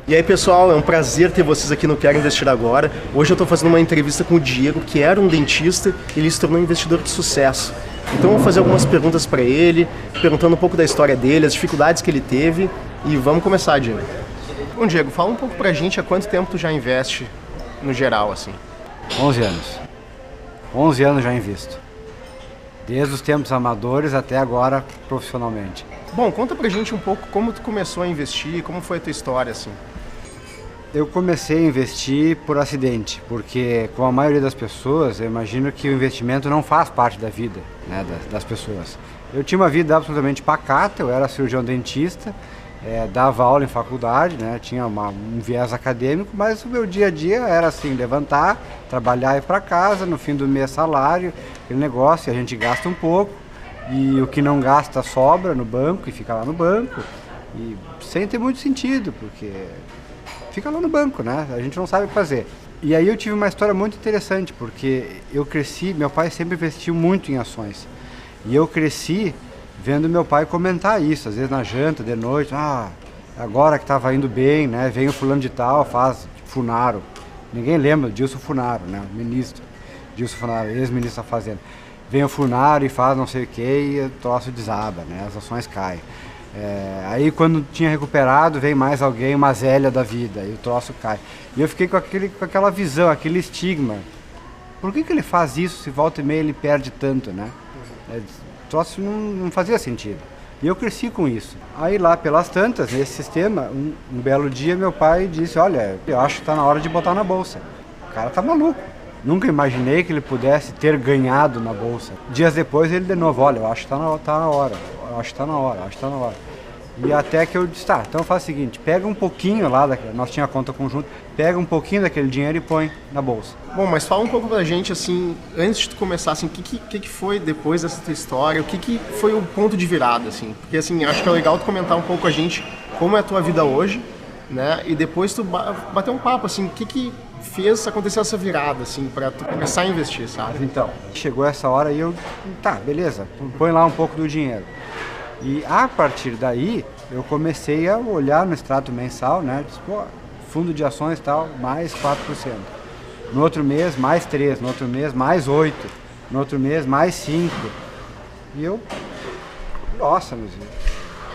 E aí, pessoal, é um prazer ter vocês aqui no Quero Investir Agora. Hoje eu estou fazendo uma entrevista com o Diego, que era um dentista e ele se tornou um investidor de sucesso. Então eu vou fazer algumas perguntas para ele, perguntando um pouco da história dele, as dificuldades que ele teve. E vamos começar, Diego. Bom, Diego, fala um pouco pra gente há quanto tempo tu já investe no geral, assim. 11 anos. 11 anos já invisto. Desde os tempos amadores até agora profissionalmente. Bom, conta pra gente um pouco como tu começou a investir, como foi a tua história, assim. Eu comecei a investir por acidente, porque com a maioria das pessoas, eu imagino que o investimento não faz parte da vida, né, das pessoas. Eu tinha uma vida absolutamente pacata, eu era cirurgião dentista, dava aula em faculdade, né, tinha um viés acadêmico, mas o meu dia a dia era assim, levantar, trabalhar e ir para casa, no fim do mês salário, aquele negócio, a gente gasta um pouco, e o que não gasta sobra no banco e fica lá no banco, e sem ter muito sentido, porque fica lá no banco, né? A gente não sabe o que fazer. E aí eu tive uma história muito interessante, porque eu cresci, meu pai sempre investiu muito em ações. E eu cresci vendo meu pai comentar isso, às vezes na janta, de noite, agora que estava indo bem, né? Vem o fulano de tal, faz Funaro. Ninguém lembra do Dilson Funaro, né? O ministro Dilson Funaro, ex-ministro da Fazenda. Vem o Funaro e faz não sei o que e o troço desaba, né? As ações caem. Aí quando tinha recuperado, vem mais alguém, uma Zélia da vida, e o troço cai. E eu fiquei com aquela visão, aquele estigma. Por que ele faz isso se volta e meia ele perde tanto, né? O troço não fazia sentido. E eu cresci com isso. Aí lá pelas tantas, nesse sistema, um belo dia meu pai disse, olha, eu acho que está na hora de botar na bolsa. O cara tá maluco. Nunca imaginei que ele pudesse ter ganhado na bolsa. Dias depois ele de novo, olha, eu acho que tá na hora, eu acho que tá na hora, eu acho que tá na hora. E até que eu disse, tá, então faz o seguinte, pega um pouquinho lá, nós tinha conta conjunta, pega um pouquinho daquele dinheiro e põe na bolsa. Bom, mas fala um pouco pra gente, assim, antes de tu começar, assim, o que foi depois dessa tua história, o que foi o ponto de virada, assim? Porque, assim, acho que é legal tu comentar um pouco a gente como é a tua vida hoje, né? E depois tu bater um papo, assim, o que fez acontecer essa virada, assim, pra tu começar a investir, sabe? Então, chegou essa hora e eu, tá, beleza, põe lá um pouco do dinheiro. E a partir daí, eu comecei a olhar no extrato mensal, né, disse, pô, fundo de ações e tal, mais 4%. No outro mês, mais 3%, no outro mês, mais 8%, no outro mês, mais 5%. E eu, nossa, meu Deus,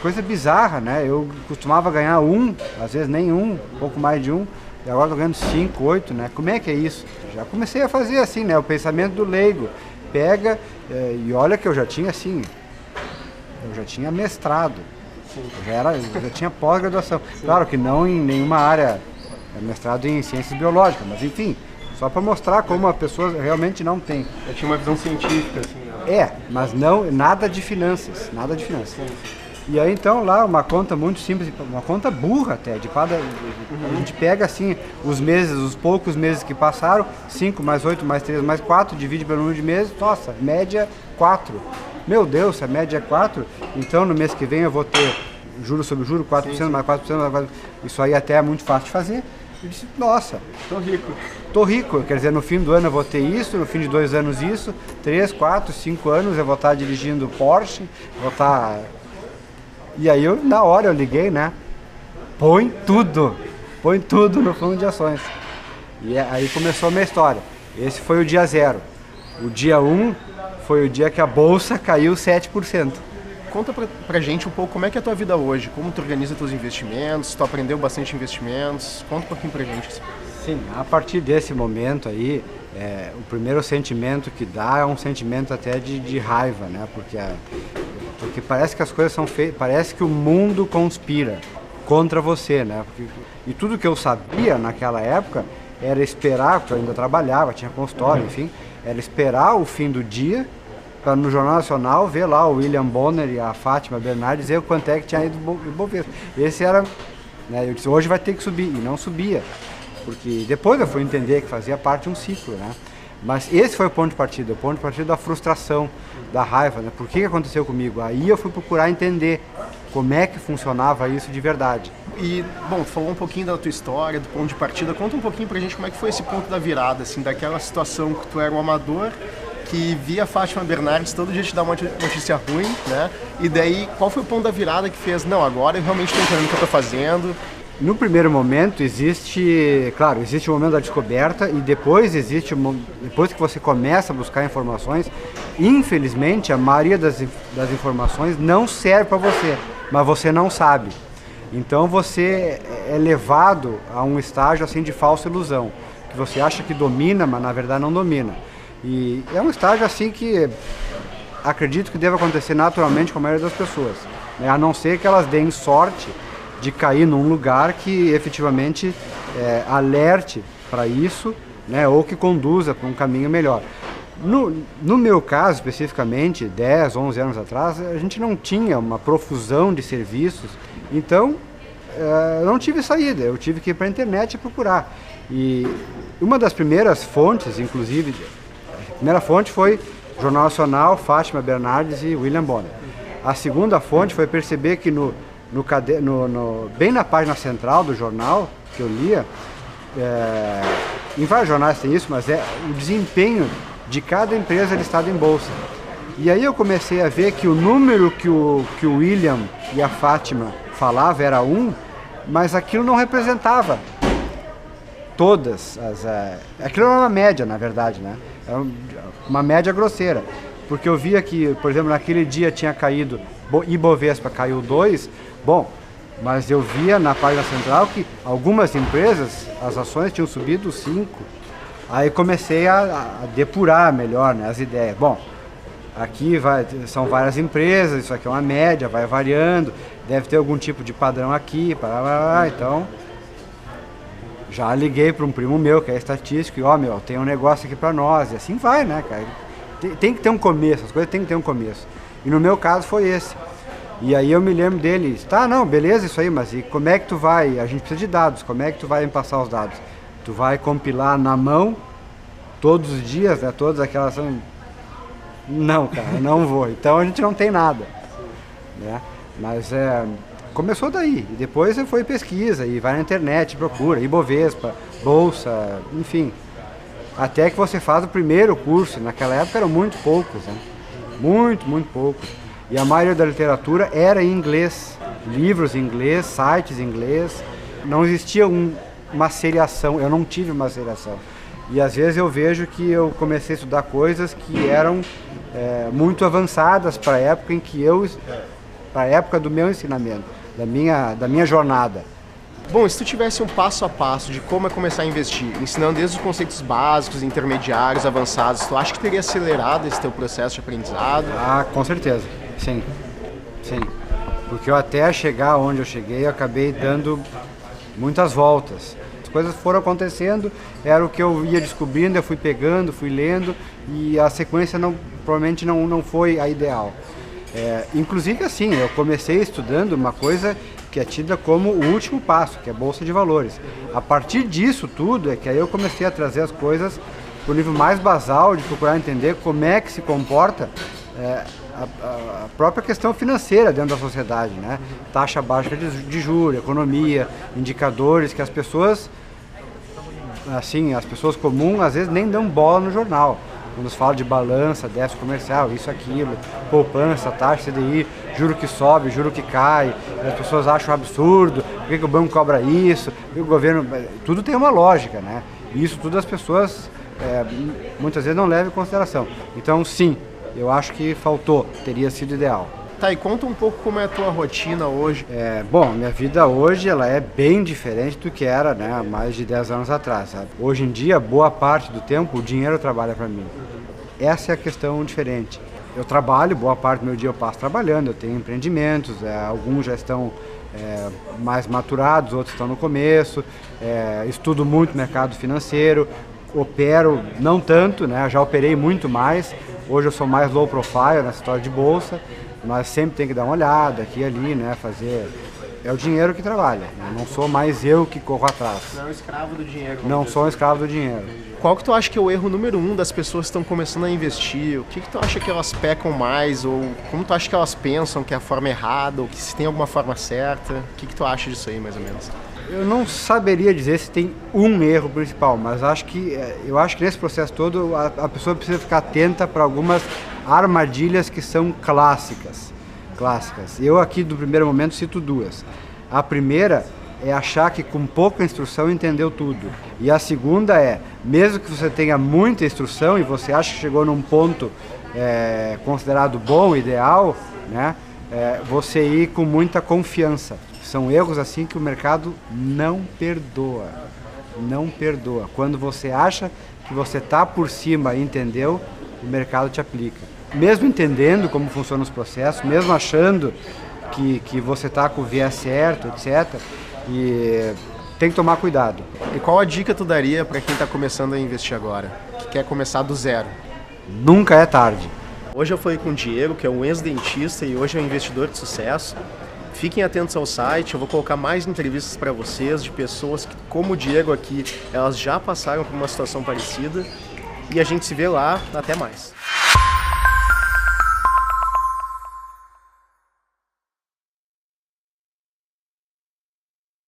coisa bizarra, né, eu costumava ganhar 1%, às vezes nem 1%, um pouco mais de 1%. E agora estou ganhando 5, 8, né? Como é que é isso? Já comecei a fazer assim, né? O pensamento do leigo. Pega, e olha que eu já tinha assim, eu já tinha mestrado, eu já tinha pós-graduação. Claro que não em nenhuma área, mestrado em ciências biológicas, mas enfim, só para mostrar como a pessoa realmente não tem. Eu tinha uma visão científica, assim, né? Mas não, nada de finanças, nada de finanças. E aí então lá uma conta muito simples, uma conta burra até, a gente pega assim os poucos meses que passaram, 5 mais 8 mais 3 mais 4, divide pelo número de meses, nossa, média 4. Meu Deus, se a média é 4, então no mês que vem eu vou ter juros sobre juros, 4%, sim. Mais 4%, mais 4%, isso aí até é muito fácil de fazer. Eu disse, nossa, tô rico, quer dizer, no fim do ano eu vou ter isso, no fim de 2 anos isso, 3, 4, 5 anos eu vou estar dirigindo Porsche, vou estar... E aí, na hora eu liguei, né? Põe tudo no fundo de ações. E aí começou a minha história. Esse foi o dia 0. O dia 1 foi o dia que a bolsa caiu 7%. Conta pra gente um pouco como é que é a tua vida hoje, como tu organiza teus investimentos, tu aprendeu bastante investimentos, conta um pouquinho pra gente. Sim, a partir desse momento aí, o primeiro sentimento que dá é um sentimento até de raiva, né? Porque parece que as coisas são feitas, parece que o mundo conspira contra você, né? E tudo que eu sabia naquela época era esperar, porque eu ainda trabalhava, tinha consultório, enfim, era esperar o fim do dia para no Jornal Nacional ver lá o William Bonner e a Fátima Bernardes dizer o quanto é que tinha ido o Bovespa. Esse era, né? Eu disse, hoje vai ter que subir, e não subia, porque depois eu fui entender que fazia parte de um ciclo, né? Mas esse foi o ponto de partida da frustração, da raiva, né? Por que aconteceu comigo? Aí eu fui procurar entender como é que funcionava isso de verdade. E, bom, tu falou um pouquinho da tua história, do ponto de partida, conta um pouquinho pra gente como é que foi esse ponto da virada, assim, daquela situação que tu era um amador, que via a Fátima Bernardes todo dia te dar uma notícia ruim, né? E daí, qual foi o ponto da virada que fez, não, agora eu realmente estou entendendo o que eu tô fazendo? No primeiro momento existe o momento da descoberta e depois depois que você começa a buscar informações, infelizmente a maioria das informações não serve para você, mas você não sabe. Então você é levado a um estágio assim de falsa ilusão, que você acha que domina, mas na verdade não domina. E é um estágio assim que acredito que deve acontecer naturalmente com a maioria das pessoas, né? A não ser que elas deem sorte de cair num lugar que efetivamente alerte para isso, né, ou que conduza para um caminho melhor. No meu caso, especificamente, 10, 11 anos atrás, a gente não tinha uma profusão de serviços, então eu não tive saída, eu tive que ir para a internet e procurar. E uma das primeiras fontes, inclusive, a primeira fonte foi Jornal Nacional, Fátima Bernardes e William Bonner. A segunda fonte foi perceber que bem na página central do jornal que eu lia, em vários jornais tem isso, mas é o desempenho de cada empresa listada em bolsa. E aí eu comecei a ver que o número que o William e a Fátima falavam era 1, mas aquilo não representava todas aquilo era uma média, na verdade, né? Era uma média grosseira, porque eu via que, por exemplo, naquele dia tinha caído, Ibovespa caiu 2, bom, mas eu via na página central que algumas empresas, as ações tinham subido 5. Aí comecei a depurar melhor, né, as ideias. Bom, aqui são várias empresas, isso aqui é uma média, vai variando, deve ter algum tipo de padrão aqui, então já liguei para um primo meu que é estatístico e tem um negócio aqui para nós, e assim vai, né, cara? Tem que ter um começo, as coisas tem que ter um começo. E no meu caso foi esse. E aí eu me lembro dele, não, beleza isso aí, mas e como é que tu vai? A gente precisa de dados, como é que tu vai me passar os dados? Tu vai compilar na mão todos os dias, né? Todas aquelas... Não, cara, não vou. Então a gente não tem nada, né? Mas começou daí. E depois foi pesquisa, e vai na internet, procura, Ibovespa, Bolsa, enfim. Até que você faz o primeiro curso. Naquela época eram muito poucos, né? Muito poucos. E a maioria da literatura era em inglês. Livros em inglês, sites em inglês. Não existia uma seriação, eu não tive uma seriação. E às vezes eu vejo que eu comecei a estudar coisas que eram muito avançadas para a época para a época do meu ensinamento, da minha jornada. Bom, se tu tivesse um passo a passo de como é começar a investir, ensinando desde os conceitos básicos, intermediários, avançados, tu acha que teria acelerado esse teu processo de aprendizado? Ah, com certeza, sim. Porque eu até chegar onde eu cheguei, eu acabei dando muitas voltas. As coisas foram acontecendo, era o que eu ia descobrindo, eu fui pegando, fui lendo, e a sequência provavelmente não foi a ideal. Inclusive assim, eu comecei estudando uma coisa que é tida como o último passo, que é a Bolsa de Valores. A partir disso tudo é que aí eu comecei a trazer as coisas para o nível mais basal, de procurar entender como é que se comporta a própria questão financeira dentro da sociedade, né? Taxa básica de juros, economia, indicadores que as pessoas comuns às vezes nem dão bola no jornal. Quando se fala de balança, déficit comercial, isso, aquilo, poupança, taxa CDI, juro que sobe, juro que cai, as pessoas acham absurdo, por que o banco cobra isso, por que o governo... Tudo tem uma lógica, né? E isso tudo as pessoas muitas vezes não levam em consideração. Então, sim, eu acho que faltou, teria sido ideal. Tá, e conta um pouco como é a tua rotina hoje. Bom, minha vida hoje ela é bem diferente do que era, né, há mais de 10 anos atrás, sabe? Hoje em dia, boa parte do tempo, o dinheiro trabalha para mim. Essa é a questão diferente. Eu trabalho, boa parte do meu dia eu passo trabalhando, eu tenho empreendimentos, alguns já estão mais maturados, outros estão no começo, estudo muito mercado financeiro, opero não tanto, né, já operei muito mais, hoje eu sou mais low profile nessa história de bolsa, mas sempre tem que dar uma olhada aqui e ali, né, fazer... É o dinheiro que trabalha, né? Não sou mais eu que corro atrás. Não é um escravo do dinheiro. Não sou um escravo do dinheiro. Qual que tu acha que é o erro número 1 das pessoas que estão começando a investir? O que tu acha que elas pecam mais? Ou como tu acha que elas pensam que é a forma errada? Ou que se tem alguma forma certa? O que tu acha disso aí, mais ou menos? Eu não saberia dizer se tem um erro principal, mas eu acho que nesse processo todo a pessoa precisa ficar atenta para algumas armadilhas que são clássicas. Eu aqui do primeiro momento cito duas. A primeira é achar que com pouca instrução entendeu tudo. E a segunda é, mesmo que você tenha muita instrução e você acha que chegou num ponto considerado bom, ideal, né, você ir com muita confiança. São erros assim que o mercado não perdoa. Não perdoa. Quando você acha que você está por cima e entendeu, o mercado te aplica. Mesmo entendendo como funcionam os processos, mesmo achando que você está com o viés certo, etc., e tem que tomar cuidado. E qual a dica tu daria para quem está começando a investir agora, que quer começar do zero? Nunca é tarde. Hoje eu falei com o Diego, que é um ex-dentista e hoje é um investidor de sucesso. Fiquem atentos ao site, eu vou colocar mais entrevistas para vocês de pessoas que, como o Diego aqui, elas já passaram por uma situação parecida. E a gente se vê lá, até mais.